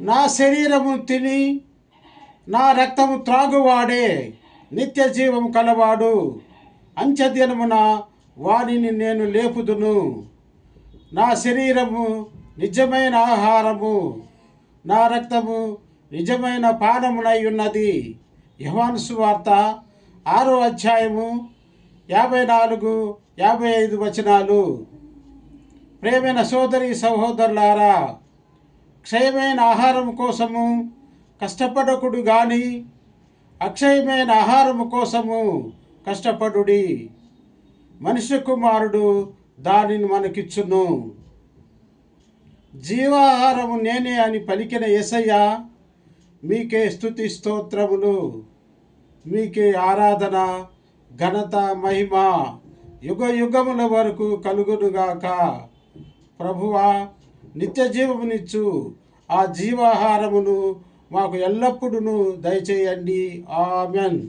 నా శరీరము తిని నా రక్తము త్రాగువాడే నిత్య జీవం కలవాడు. అంత్యదినమున వానిని నేను లేపుదును. నా శరీరము నిజమైన ఆహారము, నా రక్తము నిజమైన పానమునై ఉన్నది. యోహాను సువార్త 6వ అధ్యాయము 54, 55 వచనాలు. ప్రేమైన సోదరి సహోదరులారా, క్షయమైన ఆహారం కోసము కష్టపడకుడు గాని అక్షయమైన ఆహారము కోసము కష్టపడుడి. మనుష్య కుమారుడు దానిని మనకిచ్చును. జీవాహారము నేనే అని పలికిన యేసయ్య, మీకే స్తుతి స్తోత్రములు, మీకే ఆరాధన, ఘనత, మహిమ యుగ యుగముల వరకు కలుగునుగాక. ప్రభువా, నిత్య జీవమునిచ్చు ఆ జీవాహారమును మాకు ఎల్లప్పుడూ దయచేయండి. ఆమెన్.